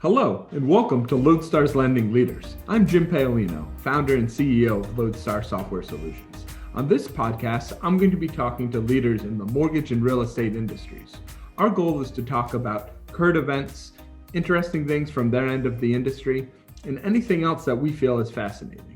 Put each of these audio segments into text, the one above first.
Hello, and welcome to Lodestar's Lending Leaders. I'm Jim Paolino, founder and CEO of Lodestar Software Solutions. On this podcast, I'm going to be talking to leaders in the mortgage and real estate industries. Our goal is to talk about current events, interesting things from their end of the industry, and anything else that we feel is fascinating.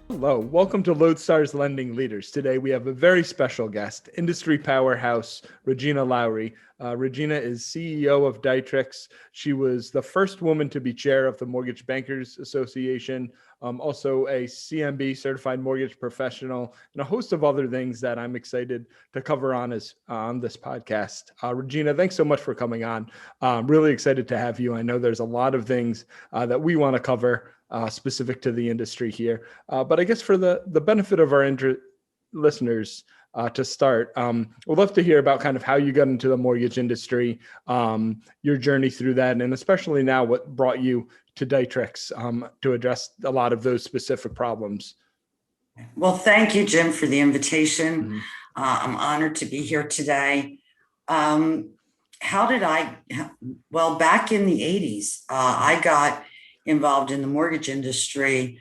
Hello, welcome to Lodestar's Lending Leaders. Today we have a very special guest, industry powerhouse Regina Lowrie. Regina is CEO of Dytrix. She was the first woman to be chair of the Mortgage Bankers Association, also a CMB certified mortgage professional, and a host of other things that I'm excited to cover on this podcast. Regina, thanks so much for coming on. Really excited to have you. I know there's a lot of things that we want to cover specific to the industry here. But I guess for the benefit of our listeners to start, we'd love to hear about kind of how you got into the mortgage industry, your journey through that, and especially now what brought you to Dytrix to address a lot of those specific problems. Well, thank you, Jim, for the invitation. Mm-hmm. I'm honored to be here today. Well, back in the 80s, I got involved in the mortgage industry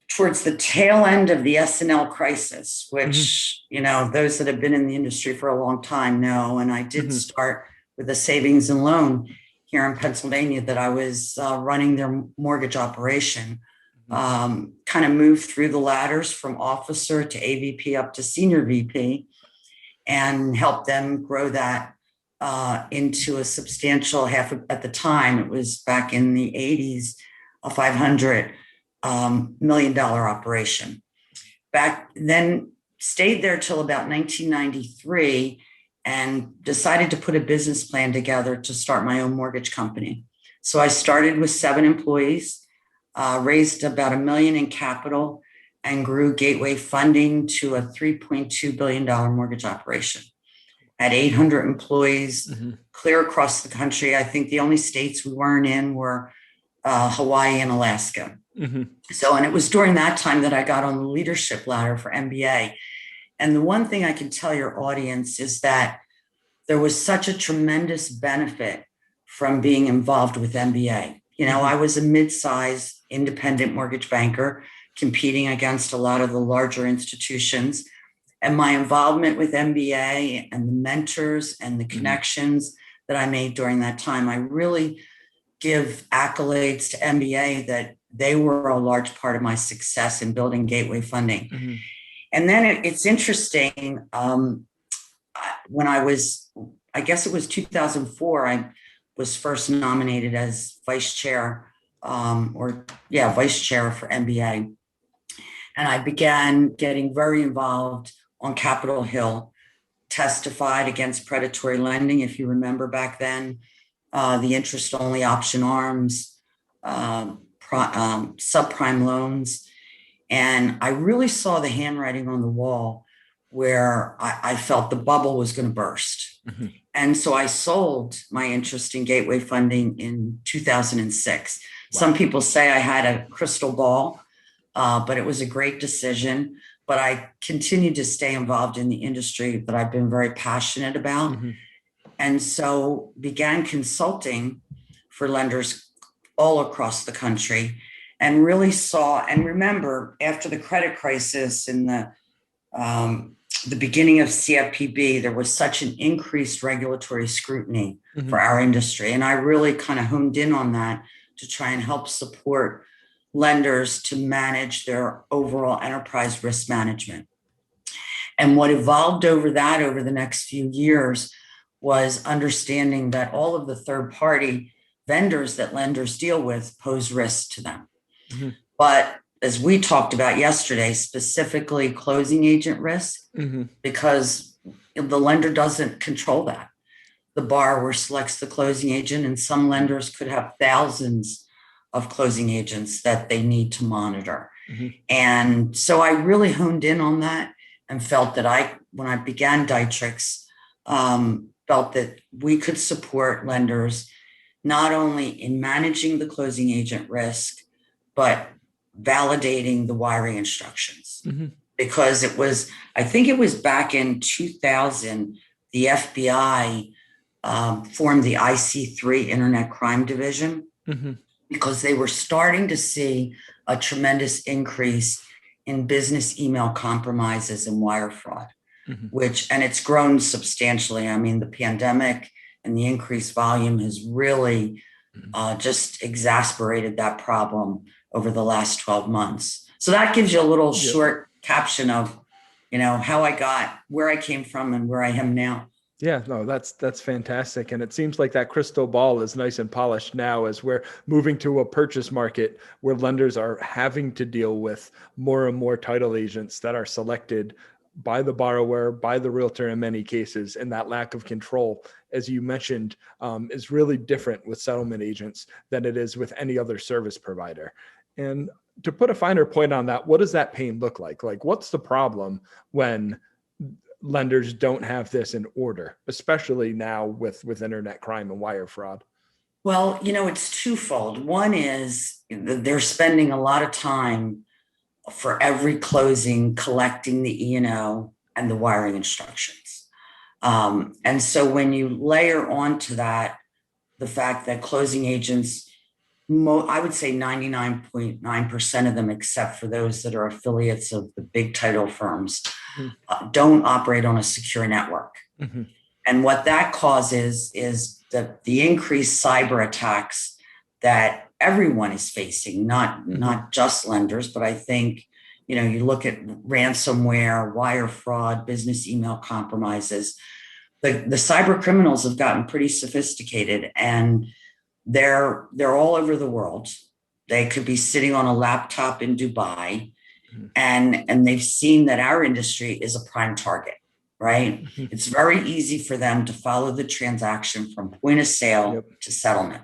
towards the tail end of the S&L crisis, which, those that have been in the industry for a long time know. And I did start with a savings and loan here in Pennsylvania that I was running their mortgage operation, kind of moved through the ladders from officer to AVP up to senior VP and helped them grow that into a substantial at the time, it was back in the 80s, a $500 million operation. Back then, stayed there till about 1993 and decided to put a business plan together to start my own mortgage company. So I started with 7 employees, raised about $1 million in capital, and grew Gateway Funding to a $3.2 billion mortgage operation. Had 800 employees clear across the country. I think the only states we weren't in were Hawaii and Alaska. And it was during that time that I got on the leadership ladder for MBA. And the one thing I can tell your audience is that there was such a tremendous benefit from being involved with MBA. I was a mid-sized independent mortgage banker competing against a lot of the larger institutions. And my involvement with MBA and the mentors and the connections that I made during that time, I really give accolades to MBA that they were a large part of my success in building Gateway Funding. And then it's interesting, when I guess it was 2004, I was first nominated as vice chair for MBA. And I began getting very involved on Capitol Hill, testified against predatory lending. If you remember back then, the interest-only option arms, subprime loans. And I really saw the handwriting on the wall where I felt the bubble was going to burst. And so I sold my interest in Gateway Funding in 2006. Wow. Some people say I had a crystal ball, but it was a great decision. But I continued to stay involved in the industry that I've been very passionate about. And so began consulting for lenders all across the country and really saw, and remember, after the credit crisis in the beginning of CFPB, there was such an increased regulatory scrutiny for our industry. And I really kind of honed in on that to try and help support lenders to manage their overall enterprise risk management. And what evolved over the next few years was understanding that all of the third-party vendors that lenders deal with pose risk to them. But as we talked about yesterday, specifically closing agent risk, because the lender doesn't control that. The borrower selects the closing agent, and some lenders could have thousands of closing agents that they need to monitor. And so I really honed in on that and felt that when I began Dytrix, felt that we could support lenders not only in managing the closing agent risk, but validating the wiring instructions. Because I think it was back in 2000, the FBI formed the IC3 Internet Crime Division Mm-hmm. because they were starting to see a tremendous increase in business email compromises and wire fraud, Mm-hmm. and it's grown substantially. I mean, the pandemic and the increased volume has really just exasperated that problem over the last 12 months. So that gives you a little short caption of, how I got, where I came from and where I am now. Yeah, no, that's fantastic. And it seems like that crystal ball is nice and polished now as we're moving to a purchase market where lenders are having to deal with more and more title agents that are selected by the borrower, by the realtor in many cases. And that lack of control, as you mentioned, is really different with settlement agents than it is with any other service provider. And to put a finer point on that, what does that pain look like? Like, what's the problem when lenders don't have this in order, especially now with internet crime and wire fraud? Well, it's twofold. One is they're spending a lot of time for every closing collecting the E&O and the wiring instructions. And so when you layer onto that the fact that closing agents, I would say 99.9% of them, except for those that are affiliates of the big title firms, don't operate on a secure network. Mm-hmm. And what that causes is the increased cyber attacks that everyone is facing, not just lenders, but I think, you look at ransomware, wire fraud, business email compromises. The cyber criminals have gotten pretty sophisticated, and they're all over the world. They could be sitting on a laptop in Dubai, and they've seen that our industry is a prime target, right? Mm-hmm. It's very easy for them to follow the transaction from point of sale to settlement.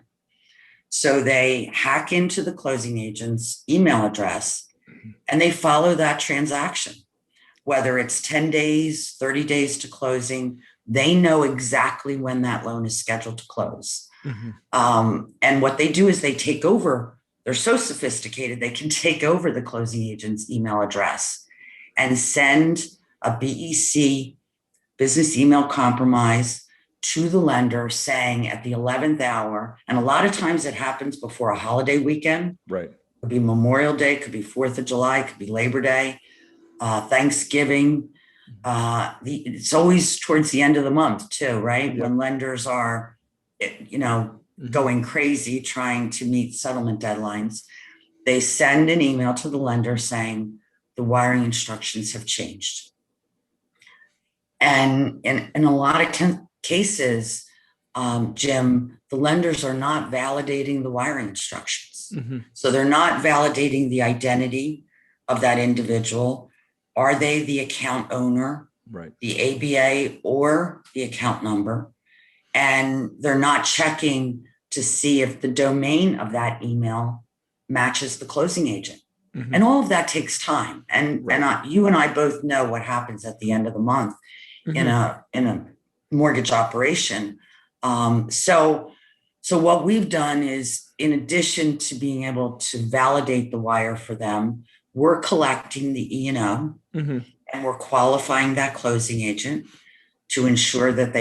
So they hack into the closing agent's email address and they follow that transaction, whether it's 10 days, 30 days to closing. They know exactly when that loan is scheduled to close. Mm-hmm. And what they do is they take over. They're so sophisticated, they can take over the closing agent's email address and send a BEC, business email compromise, to the lender saying at the 11th hour, and a lot of times it happens before a holiday weekend. Right. It could be Memorial Day, could be 4th of July, could be Labor Day, Thanksgiving. It's always towards the end of the month too, right? Yep. When lenders are, going crazy trying to meet settlement deadlines, they send an email to the lender saying the wiring instructions have changed. And in a lot of cases, Jim, the lenders are not validating the wiring instructions. Mm-hmm. So they're not validating the identity of that individual. Are they the account owner, right, the ABA, or the account number? And they're not checking to see if the domain of that email matches the closing agent. Mm-hmm. And all of that takes time. And, right. You and I both know what happens at the end of the month. Mm-hmm. in a mortgage operation. So what we've done is, in addition to being able to validate the wire for them, we're collecting the E&O, mm-hmm. and we're qualifying that closing agent to ensure that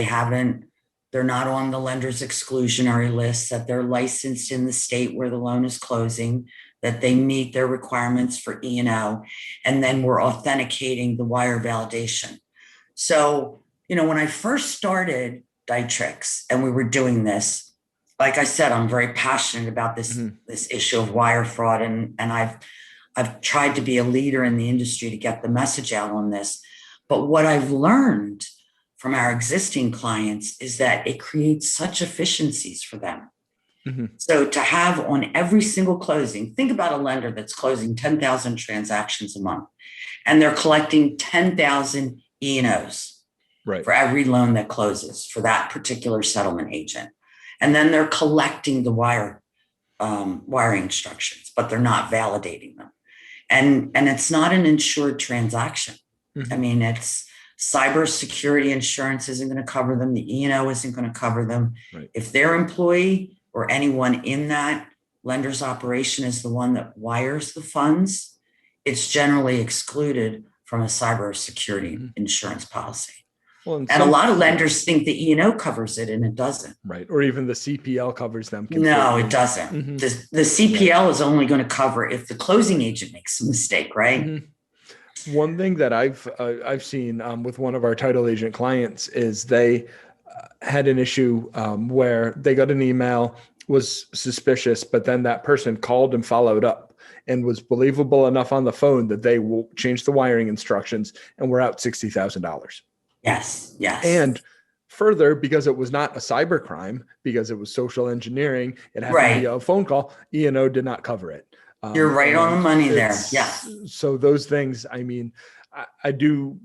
they're not on the lender's exclusionary list, that they're licensed in the state where the loan is closing, that they meet their requirements for E&O, and then we're authenticating the wire validation. So, when I first started Dytrix and we were doing this, like I said, I'm very passionate about this, mm-hmm. this issue of wire fraud. And I've tried to be a leader in the industry to get the message out on this. But what I've learned from our existing clients is that it creates such efficiencies for them. Mm-hmm. So to have on every single closing, think about a lender that's closing 10,000 transactions a month, and they're collecting 10,000 E&Os, right, for every loan that closes for that particular settlement agent. And then they're collecting the wiring instructions, but they're not validating them. And it's not an insured transaction. Mm-hmm. I mean, it's cybersecurity insurance isn't going to cover them. The E&O isn't going to cover them. Right. If their employee or anyone in that lender's operation is the one that wires the funds, it's generally excluded from a cybersecurity, mm-hmm. insurance policy. Well, And a lot of lenders think the E&O covers it, and it doesn't. Right. Or even the CPL covers them completely. No, it doesn't. Mm-hmm. The CPL is only going to cover if the closing agent makes a mistake, right? Mm-hmm. One thing that I've seen with one of our title agent clients is they had an issue where they got an email, was suspicious, but then that person called and followed up and was believable enough on the phone that they will change the wiring instructions and we're out $60,000. Yes. And further, because it was not a cyber crime, because it was social engineering, it happened to be a phone call, E&O did not cover it. You're right on the money there. Yeah. So those things, I mean, I do,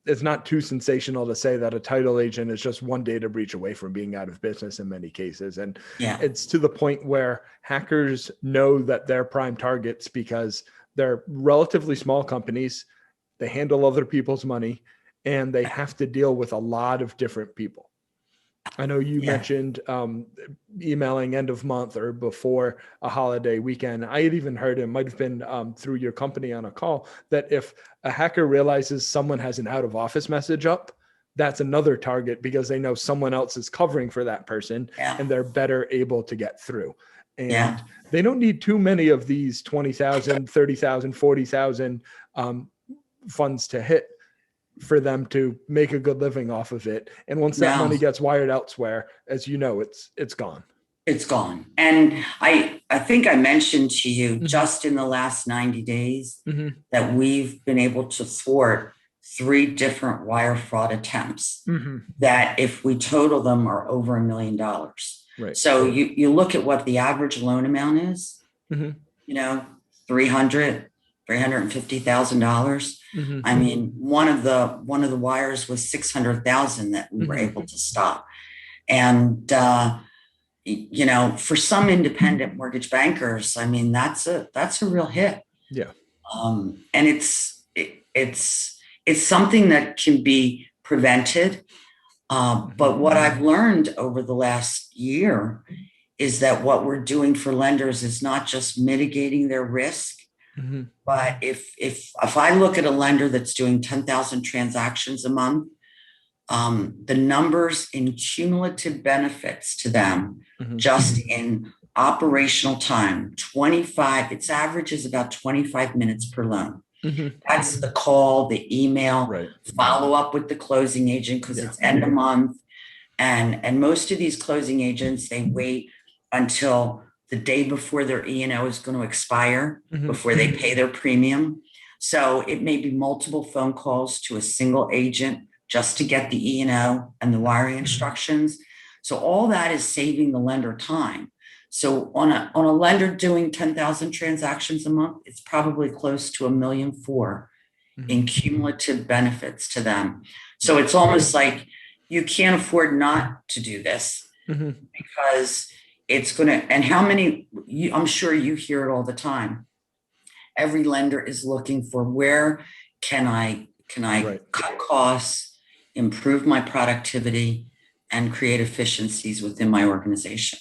it's not too sensational to say that a title agent is just one data breach away from being out of business in many cases. And it's to the point where hackers know that they're prime targets because they're relatively small companies. They handle other people's money and they have to deal with a lot of different people. I know you mentioned emailing end of month or before a holiday weekend. I had even heard, it might have been through your company on a call, that if a hacker realizes someone has an out of office message up, that's another target because they know someone else is covering for that person and they're better able to get through. And they don't need too many of these 20,000, 30,000, 40,000 funds to hit for them to make a good living off of it. And once that money gets wired elsewhere, as you know, it's gone. It's gone. And I think I mentioned to you just in the last 90 days that we've been able to thwart 3 different wire fraud attempts that if we total them are over $1 million. Right. So you look at what the average loan amount is, you know, $350,000. I mean, one of the wires was 600,000 that we were able to stop. And, you know, for some independent mortgage bankers, I mean, that's a real hit. Yeah. And it's something that can be prevented. But what I've learned over the last year is that what we're doing for lenders is not just mitigating their risk, but if I look at a lender that's doing 10,000 transactions a month, the numbers in cumulative benefits to them, just in operational time, its average is about 25 minutes per loan. That's the call, the email, follow up with the closing agent because it's end of month. And most of these closing agents, they wait until the day before their E&O is going to expire before they pay their premium. So it may be multiple phone calls to a single agent just to get the E&O and the wiring instructions. So all that is saving the lender time. So on a lender doing 10,000 transactions a month, it's probably close to $1.4 million in cumulative benefits to them. So it's almost like you can't afford not to do this because it's going to, and how many, I'm sure you hear it all the time. Every lender is looking for where can I cut costs, improve my productivity, and create efficiencies within my organization.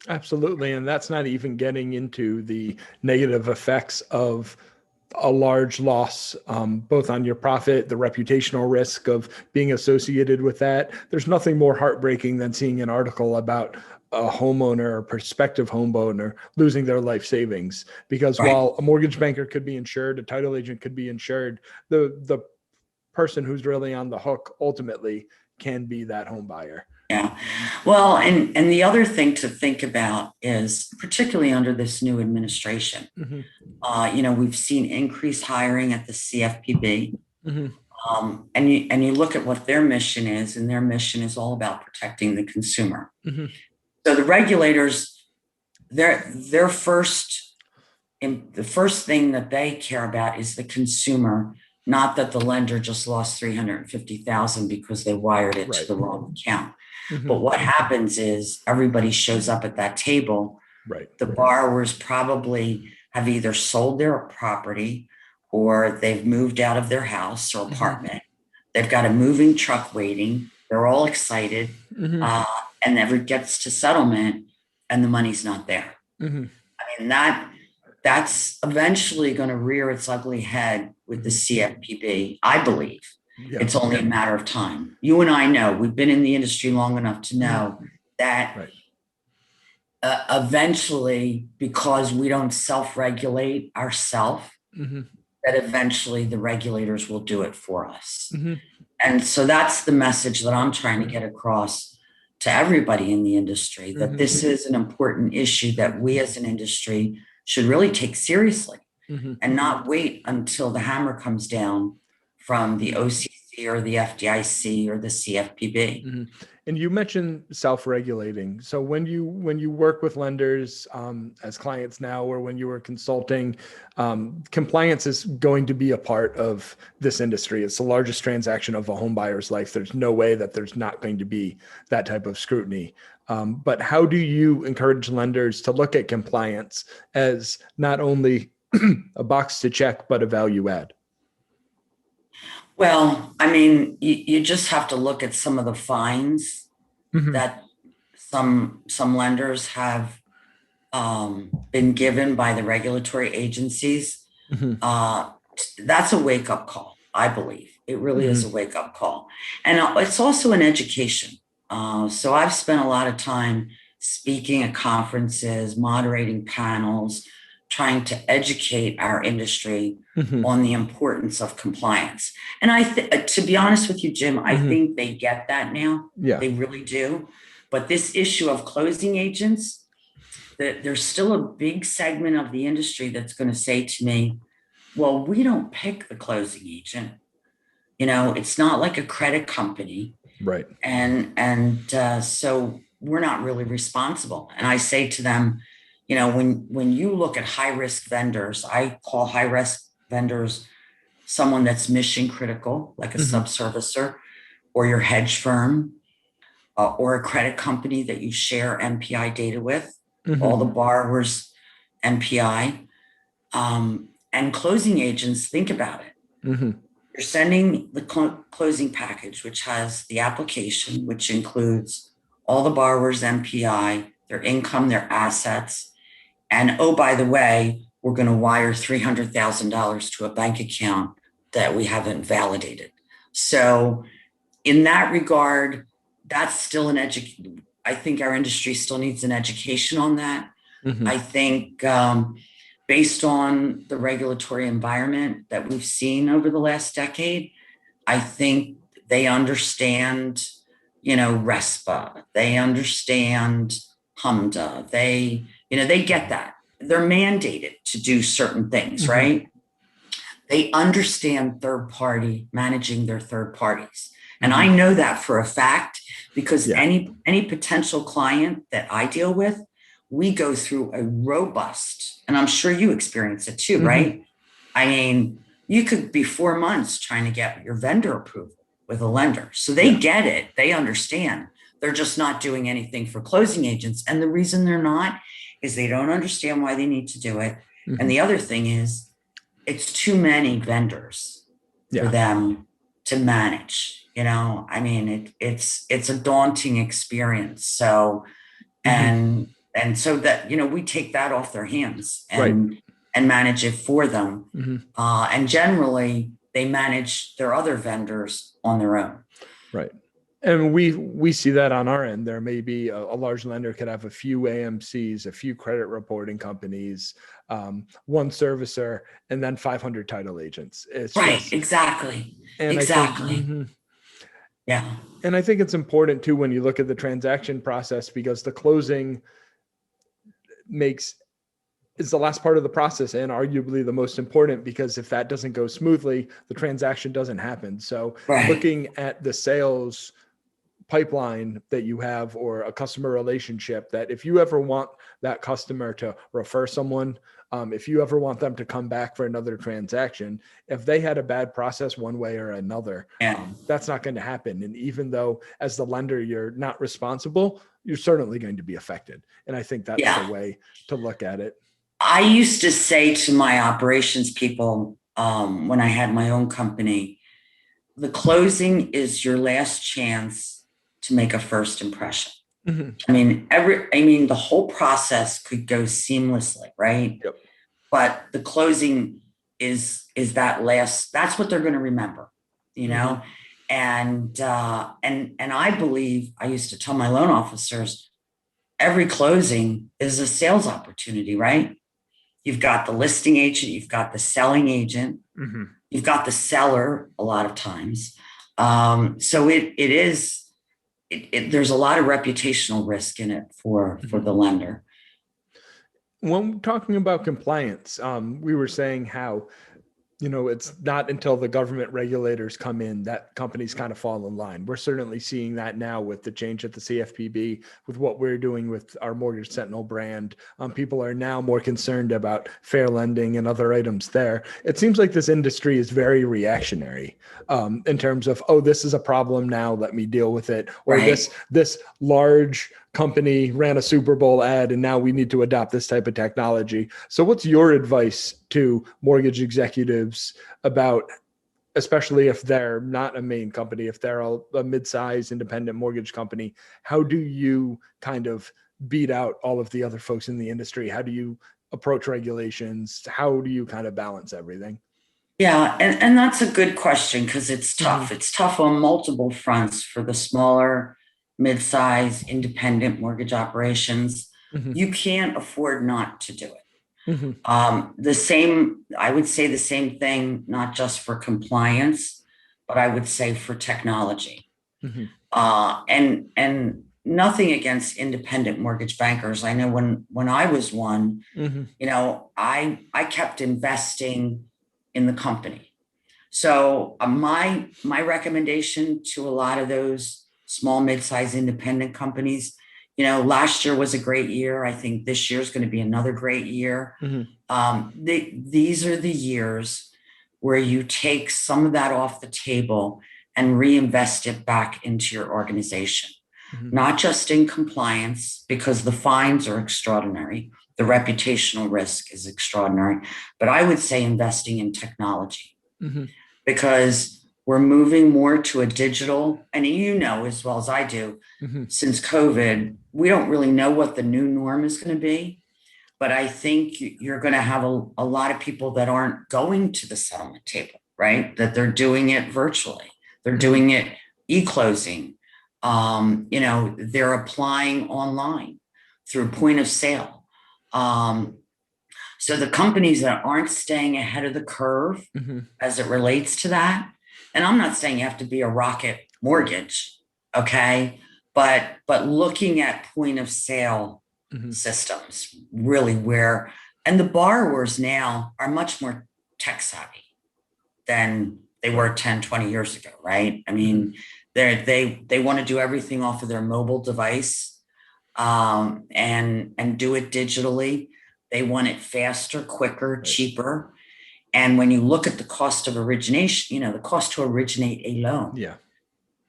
Absolutely. And that's not even getting into the negative effects of a large loss, both on your profit, the reputational risk of being associated with that. There's nothing more heartbreaking than seeing an article about a homeowner or prospective homeowner losing their life savings because while a mortgage banker could be insured, a title agent could be insured, the person who's really on the hook ultimately can be that home buyer. Yeah. Well, and the other thing to think about is particularly under this new administration, you know, we've seen increased hiring at the CFPB. And you look at what their mission is, and their mission is all about protecting the consumer. So the regulators, the first thing that they care about is the consumer, not that the lender just lost $350,000 because they wired it to the wrong account. But what happens is everybody shows up at that table. The borrowers probably have either sold their property or they've moved out of their house or apartment. They've got a moving truck waiting. They're all excited. And never gets to settlement and the money's not there. I mean, that's eventually going to rear its ugly head with the CFPB, I believe. Yeah. It's only a matter of time. You and I know, we've been in the industry long enough to know that Right. Eventually, because we don't self-regulate ourselves, that eventually the regulators will do it for us. And so that's the message that I'm trying to get across to everybody in the industry, that this is an important issue that we as an industry should really take seriously and not wait until the hammer comes down from the OCC or the FDIC or the CFPB. And you mentioned self-regulating. So when you work with lenders as clients now, or when you were consulting, compliance is going to be a part of this industry. It's the largest transaction of a home buyer's life. There's no way that there's not going to be that type of scrutiny. But how do you encourage lenders to look at compliance as not only a box to check, but a value add? Well, I mean, you just have to look at some of the fines that some lenders have been given by the regulatory agencies. That's a wake-up call, I believe. It really is a wake-up call. And it's also an education. So I've spent a lot of time speaking at conferences, moderating panels, trying to educate our industry on the importance of compliance. And to be honest with you, Jim, I think they get that now. Yeah. They really do. But this issue of closing agents, there's still a big segment of the industry that's going to say to me, well, we don't pick the closing agent. It's not like a credit company. Right. And so we're not really responsible. And I say to them, when you look at high-risk vendors, I call high-risk vendors someone that's mission critical, like a subservicer, or your hedge firm, or a credit company that you share MPI data with, all the borrowers' MPI. And closing agents, think about it. You're sending the closing package, which has the application, which includes all the borrowers' MPI, their income, their assets. And oh, by the way, we're going to wire $300,000 to a bank account that we haven't validated. So in that regard, that's still I think our industry still needs an education on that. I think based on the regulatory environment that we've seen over the last decade, I think they understand, RESPA, they understand HMDA, they get that. They're mandated to do certain things, right? They understand managing their third parties. And I know that for a fact, because any potential client that I deal with, we go through a robust, and I'm sure you experience it too, right? I mean, you could be 4 months trying to get your vendor approval with a lender. So they get it. They understand. They're just not doing anything for closing agents. And the reason they're not is they don't understand why they need to do it. And the other thing is, it's too many vendors for them to manage. I mean, it's a daunting experience. So, and so that, we take that off their hands and manage it for them. And generally they manage their other vendors on their own. Right. And we see that on our end. There may be a large lender could have a few AMCs, a few credit reporting companies, one servicer, and then 500 title agents. It's exactly. Exactly. Yeah. And I think it's important too, when you look at the transaction process, because the closing is the last part of the process and arguably the most important, because if that doesn't go smoothly, the transaction doesn't happen. So looking at the sales pipeline that you have, or a customer relationship, that if you ever want that customer to refer someone, if you ever want them to come back for another transaction, if they had a bad process one way or another, that's not going to happen. And even though as the lender, you're not responsible, you're certainly going to be affected. And I think that's the way to look at it. I used to say to my operations people, when I had my own company, the closing is your last chance to make a first impression. I mean, the whole process could go seamlessly, right? But the closing is that's what they're going to remember. you know, and I believe, I used to tell my loan officers, every closing is a sales opportunity, right? You've got the listing agent, you've got the selling agent, you've got the seller a lot of times. So there's a lot of reputational risk in it for the lender. When talking about compliance, we were saying how, it's not until the government regulators come in that companies kind of fall in line. We're certainly seeing that now with the change at the CFPB, with what we're doing with our Mortgage Sentinel brand. People are now more concerned about fair lending and other items there. It seems like this industry is very reactionary in terms of, oh, this is a problem now, let me deal with it. Or Right. this large company ran a Super Bowl ad and now we need to adopt this type of technology. So what's your advice to mortgage executives about, especially if they're not a main company, if they're a mid-sized independent mortgage company, how do you kind of beat out all of the other folks in the industry? How do you approach regulations? How do you kind of balance everything? Yeah, and that's a good question because it's tough. It's tough on multiple fronts for the smaller, mid-size, independent mortgage operations. You can't afford not to do it. I would say the same thing, not just for compliance, but I would say for technology. And nothing against independent mortgage bankers. I know when I was one, I kept investing in the company. So my recommendation to a lot of those small, mid-sized independent companies, last year was a great year. I think this year is going to be another great year. These are the years where you take some of that off the table and reinvest it back into your organization, not just in compliance, because the fines are extraordinary. The reputational risk is extraordinary, but I would say investing in technology because we're moving more to a digital, and as well as I do, since COVID, we don't really know what the new norm is going to be, but I think you're going to have a lot of people that aren't going to the settlement table, right? That they're doing it virtually. They're doing it e-closing. They're applying online through point of sale. So the companies that aren't staying ahead of the curve as it relates to that, and I'm not saying you have to be a Rocket Mortgage, okay, but looking at point of sale systems really and the borrowers now are much more tech savvy than they were 10, 20 years ago, right? I mean, they want to do everything off of their mobile device and do it digitally. They want it faster, quicker, cheaper. And when you look at the cost of origination, the cost to originate a loan,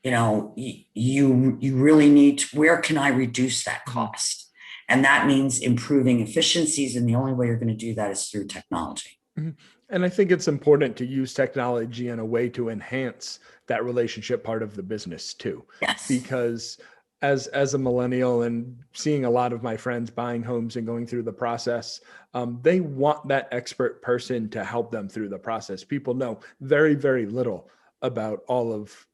you really need where can I reduce that cost? And that means improving efficiencies. And the only way you're going to do that is through technology. And I think it's important to use technology in a way to enhance that relationship part of the business too. Yes. Because as a millennial and seeing a lot of my friends buying homes and going through the process, they want that expert person to help them through the process. People know very, very little about all of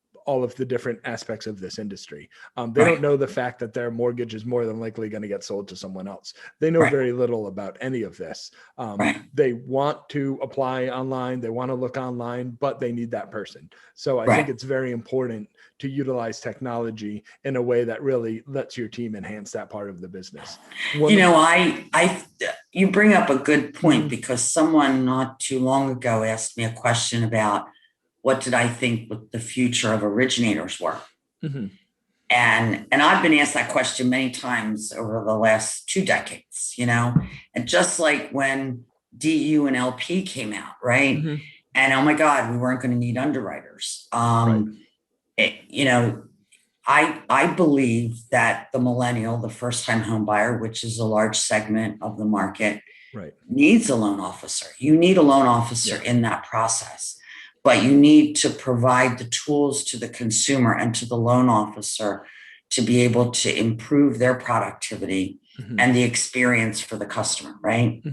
the different aspects of this industry. They don't know the fact that their mortgage is more than likely going to get sold to someone else. They know very little about any of this. They want to apply online. They want to look online, but they need that person. So I think it's very important to utilize technology in a way that really lets your team enhance that part of the business. You bring up a good point because someone not too long ago asked me a question about what did I think the future of originators were? And I've been asked that question many times over the last 2 decades, and just like when DU and LP came out, right? And oh my God, we weren't going to need underwriters. I believe that the millennial, the first-time home buyer, which is a large segment of the market, needs a loan officer. You need a loan officer in that process, but you need to provide the tools to the consumer and to the loan officer to be able to improve their productivity and the experience for the customer, right?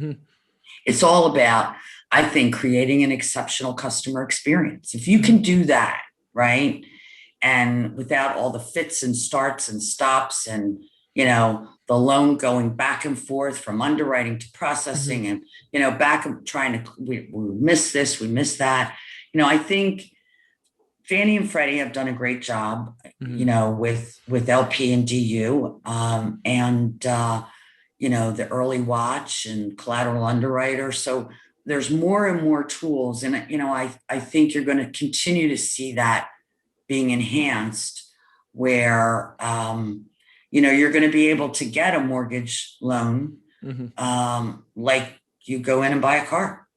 It's all about, I think, creating an exceptional customer experience. If you can do that, right? And without all the fits and starts and stops and, the loan going back and forth from underwriting to processing and, back and trying to, we miss this, we miss that. I think Fannie and Freddie have done a great job, with LP and DU, the early watch and collateral underwriter. So there's more and more tools. And, I think you're going to continue to see that being enhanced where, you're going to be able to get a mortgage loan like you go in and buy a car.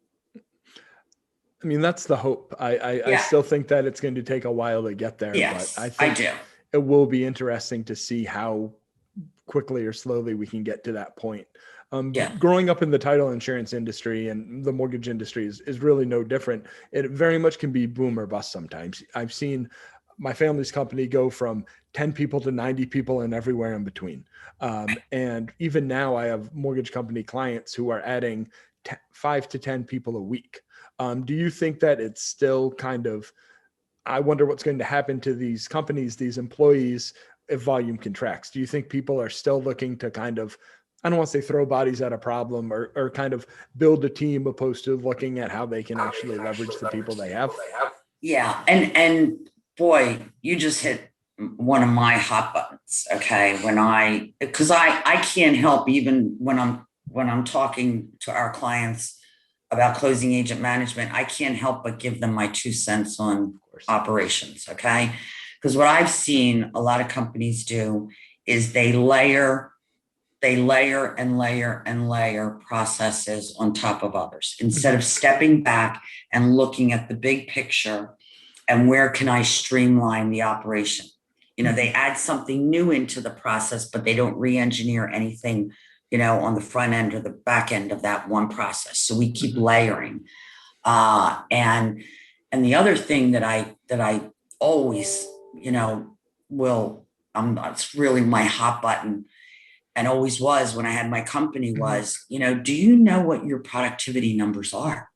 I mean, that's the hope. I still think that it's going to take a while to get there. Yes, but I think do. It will be interesting to see how quickly or slowly we can get to that point. Growing up in the title insurance industry and the mortgage industry is really no different. It very much can be boom or bust sometimes. I've seen my family's company go from 10 people to 90 people and everywhere in between. And even now I have mortgage company clients who are adding 5 to 10 people a week. Do you think that it's still kind of, I wonder what's going to happen to these companies, these employees, if volume contracts? Do you think people are still looking to kind of, I don't want to say throw bodies at a problem or kind of build a team opposed to looking at how they can actually leverage the people they have? Yeah. And boy, you just hit one of my hot buttons. Okay. Because I can't help even when I'm talking to our clients about closing agent management, I can't help but give them my 2 cents on operations. Okay. Because what I've seen a lot of companies do is they layer and layer processes on top of others instead of stepping back and looking at the big picture and where can I streamline the operation. They add something new into the process, but they don't re-engineer anything, on the front end or the back end of that one process. So we keep layering. And the other thing that I always, it's really my hot button and always was when I had my company was, do you know what your productivity numbers are?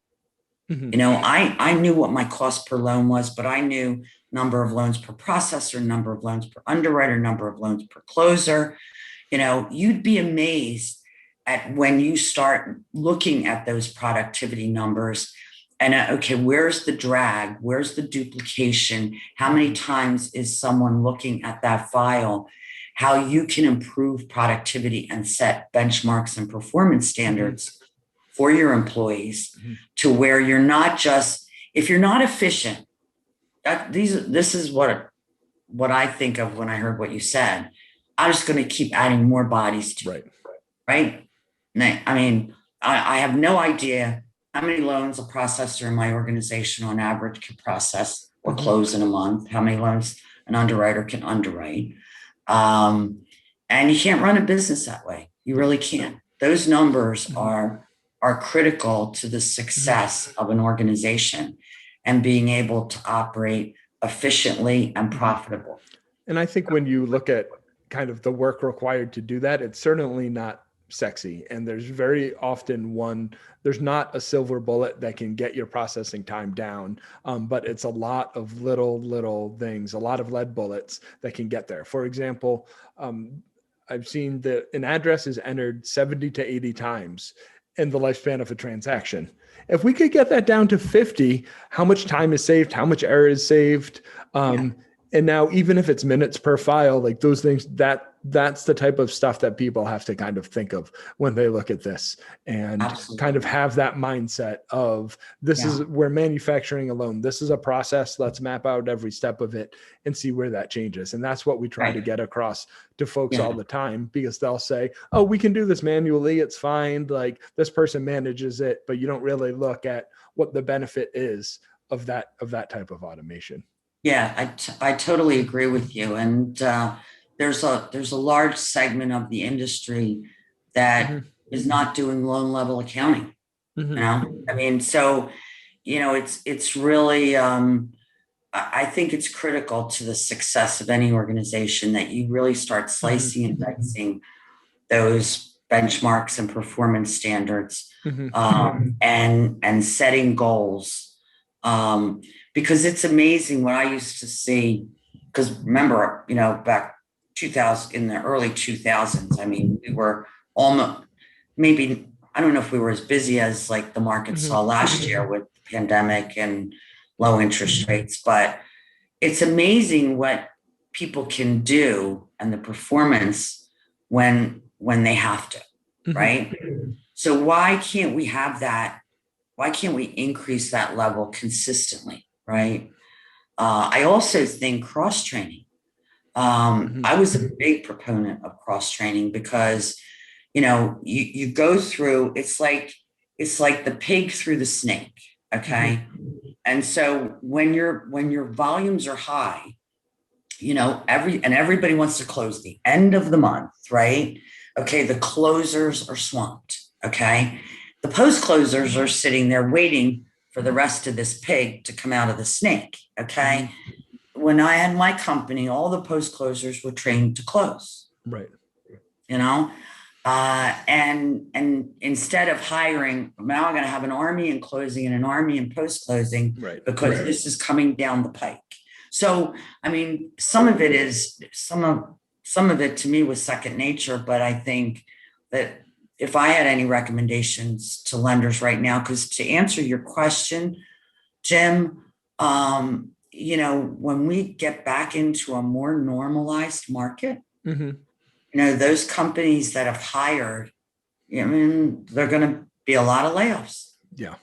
I knew what my cost per loan was, but I knew number of loans per processor, number of loans per underwriter, number of loans per closer. You'd be amazed at when you start looking at those productivity numbers and okay, where's the drag? Where's the duplication? How many times is someone looking at that file? How you can improve productivity and set benchmarks and performance standards for your employees to where you're not just, if you're not efficient, this is what I think of when I heard what you said. I'm just going to keep adding more bodies to it, right? I mean, I have no idea how many loans a processor in my organization on average can process or close in a month, how many loans an underwriter can underwrite. And you can't run a business that way. You really can't. Those numbers are critical to the success of an organization and being able to operate efficiently and profitable. And I think when you look at kind of the work required to do that, it's certainly not sexy. And there's very often there's not a silver bullet that can get your processing time down. But it's a lot of little things, a lot of lead bullets that can get there. For example, I've seen that an address is entered 70 to 80 times in the lifespan of a transaction. If we could get that down to 50, how much time is saved? How much error is saved? And now, even if it's minutes per file, like those things, that's the type of stuff that people have to kind of think of when they look at this and kind of have that mindset of this is we're manufacturing a loan. This is a process. Let's map out every step of it and see where that changes. And that's what we try to get across to folks all the time, because they'll say, oh, we can do this manually. It's fine. Like this person manages it, but you don't really look at what the benefit is of that type of automation. Yeah, I totally agree with you. And there's a large segment of the industry that is not doing loan level accounting. I mean, so, it's really, I think it's critical to the success of any organization that you really start slicing and dicing those benchmarks and performance standards and setting goals. because it's amazing what I used to see. Because remember, back 2000, in the early 2000s, I mean, we were almost, maybe, I don't know if we were as busy as like the market saw last year with the pandemic and low interest rates, but it's amazing what people can do and the performance when they have to, right? So why can't we have that? Why can't we increase that level consistently, right? I also think cross-training. I was a big proponent of cross-training because, you go through, it's like the pig through the snake, okay? And so when your volumes are high, everybody wants to close the end of the month, right? Okay, the closers are swamped, okay? The post-closers are sitting there waiting for the rest of this pig to come out of the snake, okay? When I had my company, all the post-closers were trained to close. Right. And instead of hiring, now I'm going to have an army in closing and an army in post-closing, right, because this is coming down the pike. So, I mean, some of it to me was second nature, but I think that if I had any recommendations to lenders right now, because to answer your question, Jim, when we get back into a more normalized market, those companies that have hired, I mean, there are going to be a lot of layoffs. Yeah.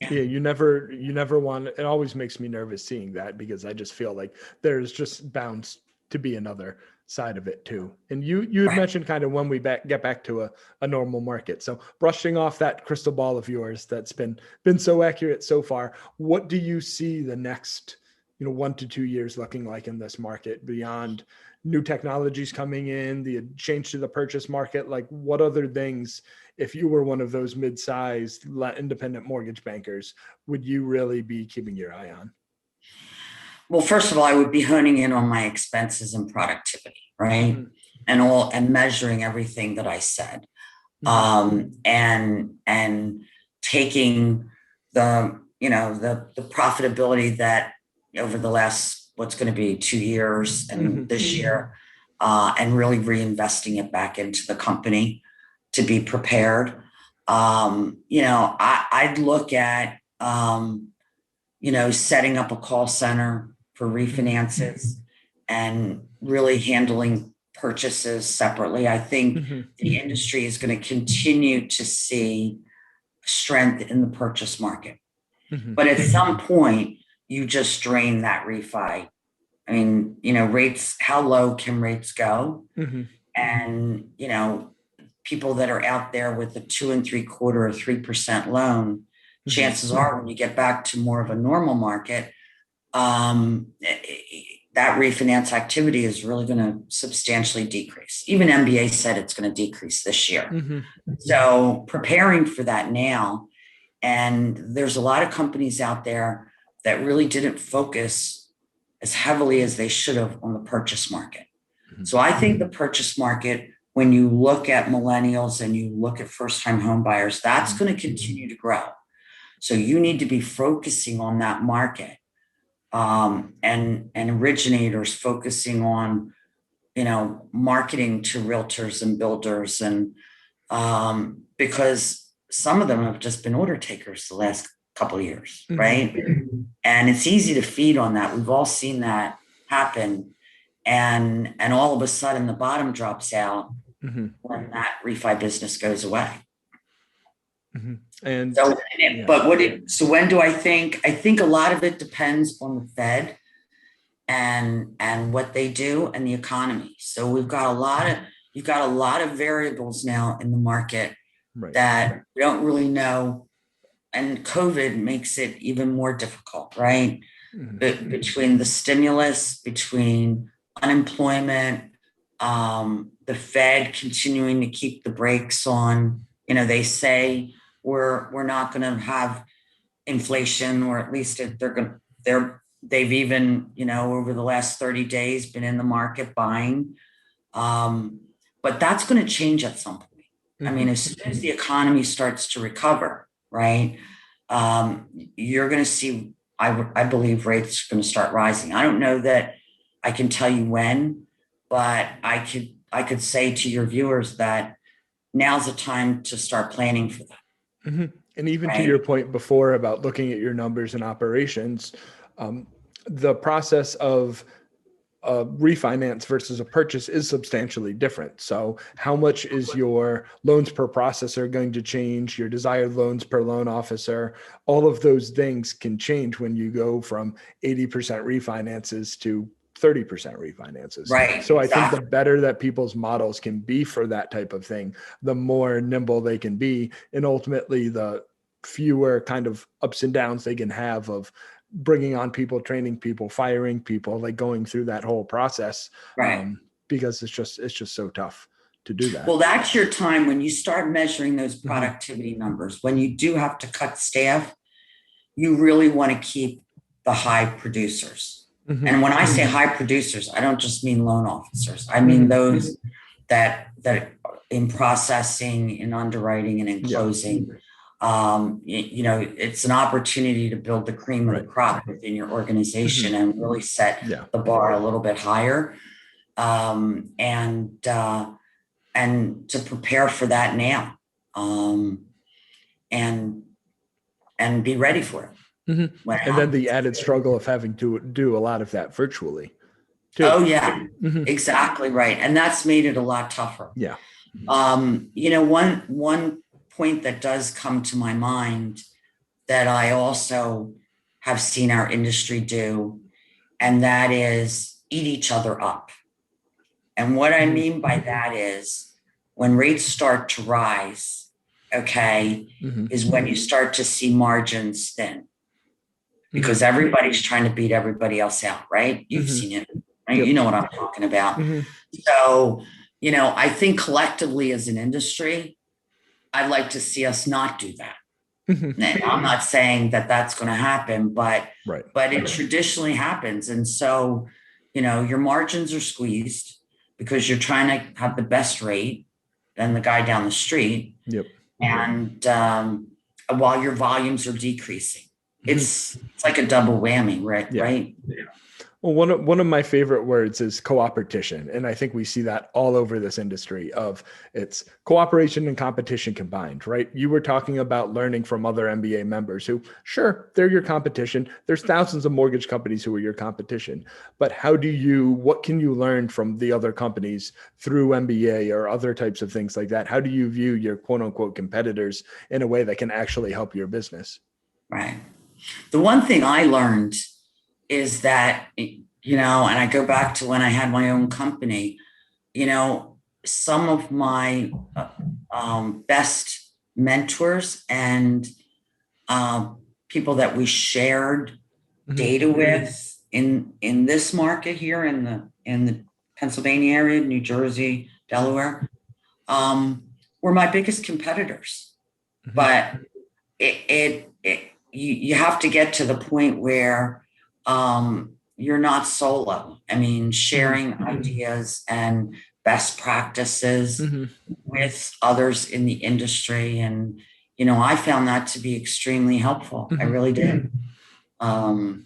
Yeah, you never want, it always makes me nervous seeing that, because I just feel like there's just bound to be another side of it too. And you had mentioned kind of when we get back to a normal market. So brushing off that crystal ball of yours that's been so accurate so far, what do you see the next 1 to 2 years looking like in this market, beyond new technologies coming in, the change to the purchase market? Like, what other things, if you were one of those mid-sized independent mortgage bankers, would you really be keeping your eye on? Well, first of all, I would be honing in on my expenses and productivity, right? And measuring everything that I said. And taking the profitability that over the last, what's going to be 2 years and this year, and really reinvesting it back into the company to be prepared. I'd look at, setting up a call center for refinances and really handling purchases separately. I think the industry is going to continue to see strength in the purchase market. But at some point, you just drain that refi. I mean, rates, how low can rates go? And, people that are out there with a 2 3/4 or 3% loan, chances are when you get back to more of a normal market, that refinance activity is really going to substantially decrease. Even MBA said it's going to decrease this year. So preparing for that now, and there's a lot of companies out there that really didn't focus as heavily as they should have on the purchase market. So I think the purchase market, when you look at millennials and you look at first-time home buyers, that's going to continue to grow. So you need to be focusing on that market, and originators focusing on, marketing to realtors and builders, and because some of them have just been order takers the last couple of years, right? And it's easy to feed on that. We've all seen that happen, and all of a sudden the bottom drops out when that refi business goes away. And so, so when do I think? I think a lot of it depends on the Fed and what they do and the economy. So you've got a lot of variables now in the market that we don't really know. And COVID makes it even more difficult, right? Between the stimulus, between unemployment, the Fed continuing to keep the brakes on, they say we're not going to have inflation, or at least they've even, over the last 30 days been in the market buying. But that's going to change at some point. I mean, as soon as the economy starts to recover, right? you're going to see, I believe rates are going to start rising. I don't know that I can tell you when, but I could say to your viewers that now's the time to start planning for that. Mm-hmm. And even to Right? your point before about looking at your numbers and operations, the process of a refinance versus a purchase is substantially different. So how much is your loans per processor going to change, your desired loans per loan officer? All of those things can change when you go from 80% refinances to 30% refinances. Right. So I think Exactly. the better that people's models can be for that type of thing, the more nimble they can be. And ultimately the fewer kind of ups and downs they can have of bringing on people, training people, firing people, like going through that whole process, Right. because it's just so tough to do that. Well, that's your time when you start measuring those Mm-hmm. productivity numbers. When you do have to cut staff, you really want to keep the high producers. Mm-hmm. And when I say high producers, I don't just mean loan officers. I mean those that in processing, in underwriting, and in closing. It's an opportunity to build the cream of the crop within your organization and really set the bar a little bit higher. And to prepare for that now, and be ready for it. Mm-hmm. And then the added struggle of having to do a lot of that virtually too. Oh yeah, exactly right. And that's made it a lot tougher. Yeah. One point that does come to my mind that I also have seen our industry do, and that is eat each other up. And what I mean by that is when rates start to rise, is when you start to see margins thin, because everybody's trying to beat everybody else out, right? You've seen it, right? Yep. You know what I'm talking about. So, I think collectively as an industry, I'd like to see us not do that. I'm not saying that that's going to happen, but it traditionally happens. And so, your margins are squeezed because you're trying to have the best rate than the guy down the street. Yep. And while your volumes are decreasing, it's like a double whammy, right? Yeah. Right. Well, one of my favorite words is cooperation. And I think we see that all over this industry of it's cooperation and competition combined, right? You were talking about learning from other MBA members who, sure, they're your competition. There's thousands of mortgage companies who are your competition, but what can you learn from the other companies through MBA or other types of things like that? How do you view your quote unquote competitors in a way that can actually help your business? Right. The one thing I learned is that, and I go back to when I had my own company, some of my best mentors and people that we shared data with in this market here in the Pennsylvania area, New Jersey, Delaware, were my biggest competitors. But you have to get to the point where you're not solo. I mean, sharing ideas and best practices with others in the industry. And, I found that to be extremely helpful. I really did. And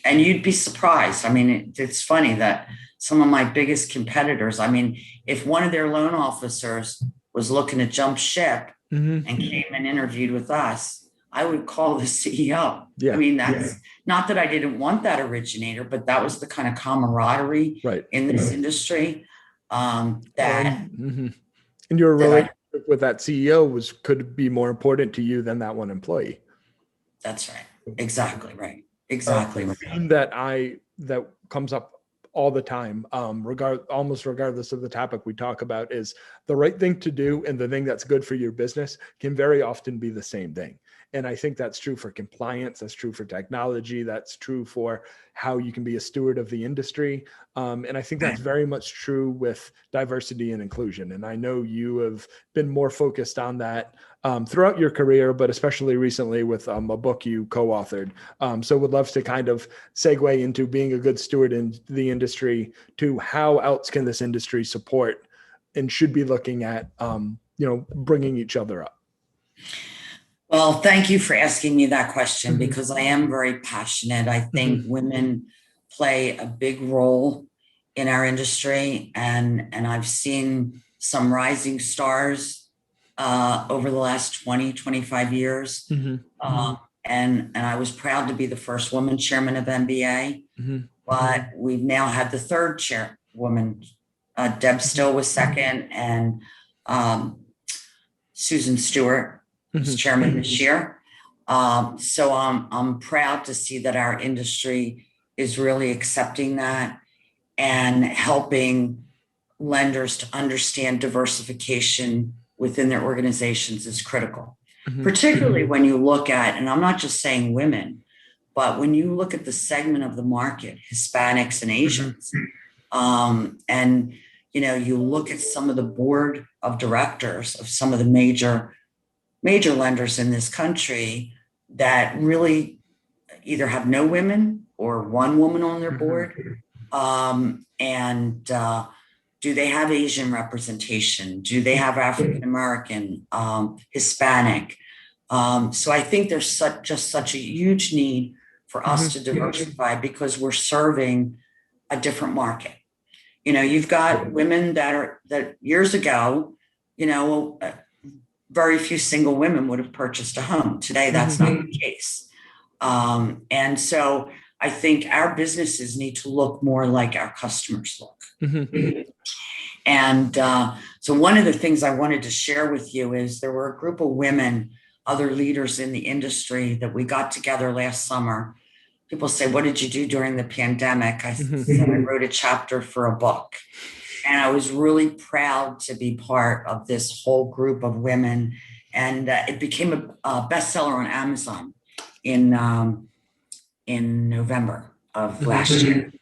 you'd be surprised. I mean, it's funny that some of my biggest competitors, I mean, if one of their loan officers was looking to jump ship and came and interviewed with us, I would call the CEO. Yeah. I mean, that's not that I didn't want that originator, but that was the kind of camaraderie in this industry. And your relationship with that CEO could be more important to you than that one employee. That's right. Exactly right. Exactly. Theme that comes up all the time, almost regardless of the topic we talk about, is the right thing to do and the thing that's good for your business can very often be the same thing. And I think that's true for compliance. That's true for technology. That's true for how you can be a steward of the industry. And I think that's very much true with diversity and inclusion. And I know you have been more focused on that throughout your career, but especially recently with a book you co-authored. So would love to kind of segue into being a good steward in the industry to how else can this industry support and should be looking at, bringing each other up. Well, thank you for asking me that question because I am very passionate. I think women play a big role in our industry, and I've seen some rising stars over the last 20, 25 years. And I was proud to be the first woman chairman of MBA, but we've now had the third chairwoman. Deb Still was second, and Susan Stewart was chairman this year. So I'm proud to see that our industry is really accepting that and helping lenders to understand diversification within their organizations is critical, particularly when you look at, and I'm not just saying women, but when you look at the segment of the market, Hispanics and Asians, and you look at some of the board of directors of some of the major lenders in this country that really either have no women or one woman on their board. Do they have Asian representation? Do they have African American, Hispanic? So I think there's such a huge need for us to diversify because we're serving a different market. You've got women that years ago, very few single women would have purchased a home. Today, that's not the case. And so I think our businesses need to look more like our customers look. And so one of the things I wanted to share with you is there were a group of women, other leaders in the industry that we got together last summer. People say, what did you do during the pandemic? I said, I wrote a chapter for a book. And I was really proud to be part of this whole group of women. And it became a bestseller on Amazon in November of last year.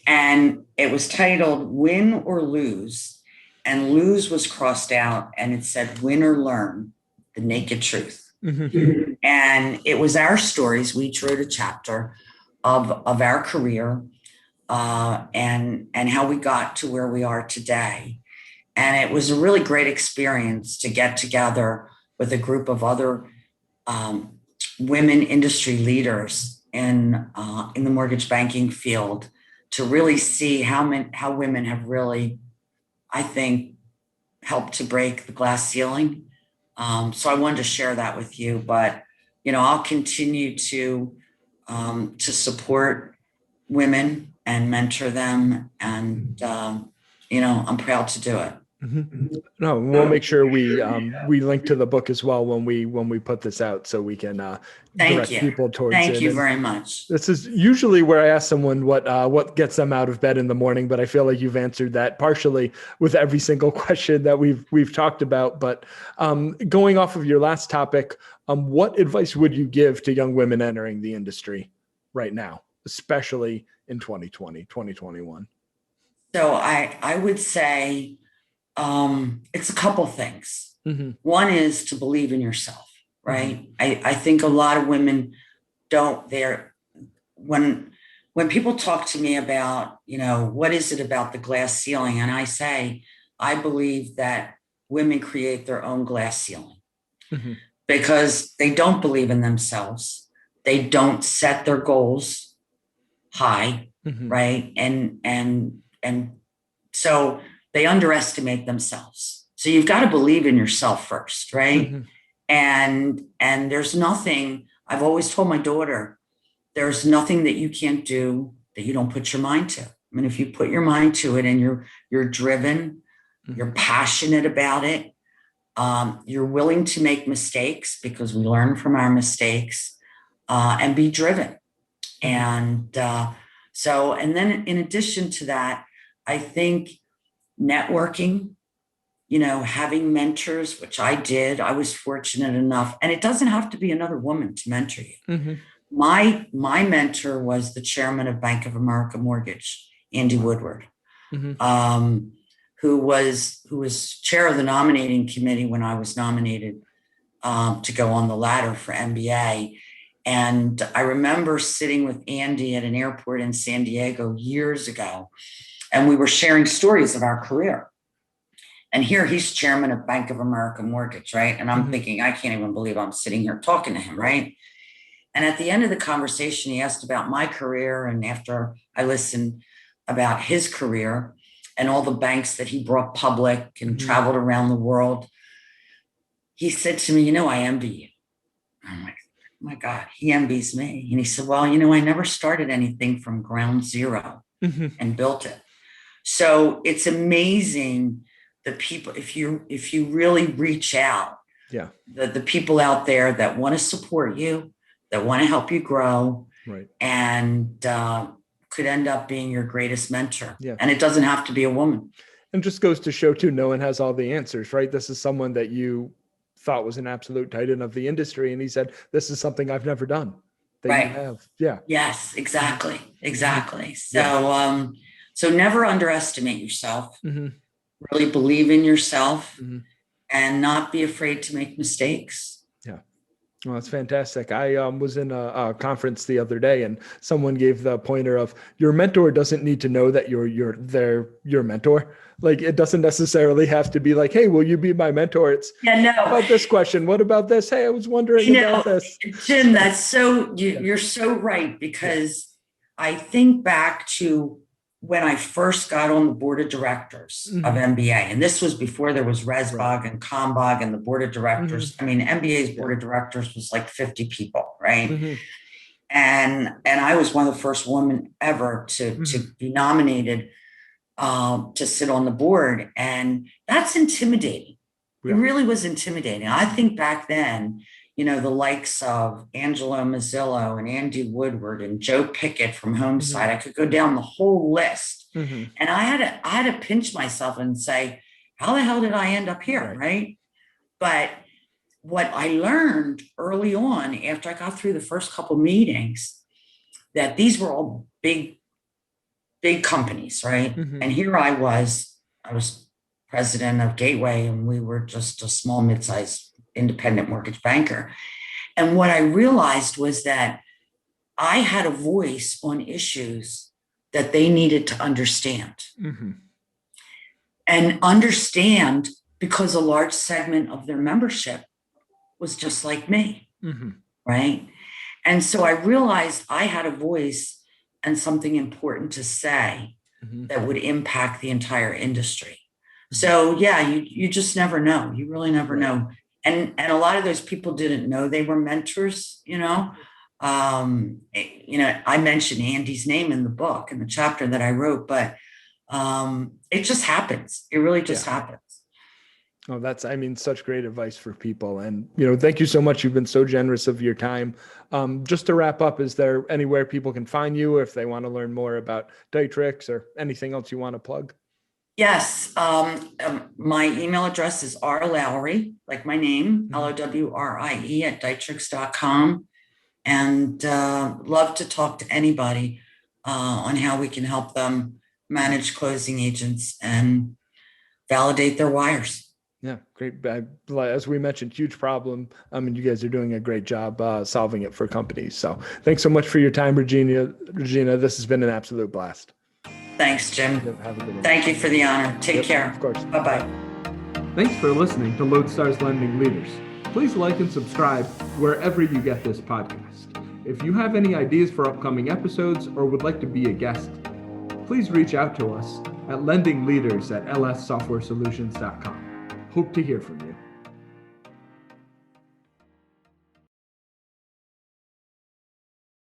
And it was titled Win or Lose. And lose was crossed out and it said win or learn, the naked truth. And it was our stories. We each wrote a chapter of our career and how we got to where we are today. And it was a really great experience to get together with a group of other women industry leaders in the mortgage banking field to really see how women have really, I think, helped to break the glass ceiling. So I wanted to share that with you, but I'll continue to support women and mentor them, and I'm proud to do it. No, we'll make sure we link to the book as well when we put this out, so we can direct people towards it. Thank you very much. This is usually where I ask someone what gets them out of bed in the morning, but I feel like you've answered that partially with every single question that we've talked about. But going off of your last topic, what advice would you give to young women entering the industry right now, especially in 2020, 2021? So I would say it's a couple things. One is to believe in yourself, right? I think a lot of women don't. When people talk to me about, what is it about the glass ceiling? And I say, I believe that women create their own glass ceiling because they don't believe in themselves. They don't set their goals high, right? And so they underestimate themselves. So you've got to believe in yourself first, right? And there's nothing, I've always told my daughter, there's nothing that you can't do that you don't put your mind to. I mean, if you put your mind to it and you're driven, you're passionate about it, you're willing to make mistakes because we learn from our mistakes, and be driven. And then in addition to that, I think networking, having mentors, which I did. I was fortunate enough, and it doesn't have to be another woman to mentor you. My mentor was the chairman of Bank of America Mortgage, Andy Woodward, who was chair of the nominating committee when I was nominated to go on the ladder for MBA. And I remember sitting with Andy at an airport in San Diego years ago, and we were sharing stories of our career. And here he's chairman of Bank of America Mortgage, right? And I'm thinking, I can't even believe I'm sitting here talking to him, right? And at the end of the conversation, he asked about my career. And after I listened about his career and all the banks that he brought public and traveled around the world, he said to me, you know, I envy you. I'm like, oh my God, he envies me. And he said, well, you know, I never started anything from ground zero and built it. So it's amazing the people, if you really reach out, the people out there that want to support you, that want to help you grow, right, and could end up being your greatest mentor. Yeah. And it doesn't have to be a woman. And just goes to show too, no one has all the answers, right? This is someone that you thought was an absolute titan of the industry. And he said, this is something I've never done that Right. you have. Yeah. Yes, exactly. So, so never underestimate yourself, really believe in yourself, and not be afraid to make mistakes. Yeah. Well, that's fantastic. I was in a conference the other day, and someone gave the pointer of your mentor doesn't need to know that you're your mentor. Like, it doesn't necessarily have to be like, hey, will you be my mentor? It's about this question. What about this? Hey, I was wondering about this. Jim, that's so, you're so right, because I think back to when I first got on the board of directors of MBA, and this was before there was ResBog and CombOg and the board of directors. I mean, MBA's board of directors was like 50 people, right? And I was one of the first women ever to be nominated to sit on the board. And that's intimidating. It really was intimidating. I think back then, you know, the likes of Angelo Mazzillo and Andy Woodward and Joe Pickett from Homeside, I could go down the whole list. And I had to pinch myself and say, how the hell did I end up here, right? But what I learned early on, after I got through the first couple meetings, that these were all big companies, right? And here I was president of Gateway, and we were just a small, mid-sized independent mortgage banker. And what I realized was that I had a voice on issues that they needed to understand. And understand because a large segment of their membership was just like me, right? And so I realized I had a voice and something important to say that would impact the entire industry. So yeah, you just never know. You really never know. And a lot of those people didn't know they were mentors, you know. I mentioned Andy's name in the book, in the chapter that I wrote, but it just happens. It really just happens. Oh, that's, I mean, such great advice for people. And, you know, thank you so much. You've been so generous of your time. Just to wrap up, is there anywhere people can find you if they want to learn more about Dytrix or anything else you want to plug? Yes. My email address is rlowrie, like my name, Lowrie at Dytrix.com. And love to talk to anybody on how we can help them manage closing agents and validate their wires. Yeah, great. As we mentioned, huge problem. I mean, you guys are doing a great job solving it for companies. So thanks so much for your time, Regina. This has been an absolute blast. Thanks, Jim. Have a good one. Thank you for the honor. Take care. Of course. Bye-bye. Thanks for listening to Lodestar's Lending Leaders. Please like and subscribe wherever you get this podcast. If you have any ideas for upcoming episodes or would like to be a guest, please reach out to us at lendingleaders@lssoftwaresolutions.com. Hope to hear from you.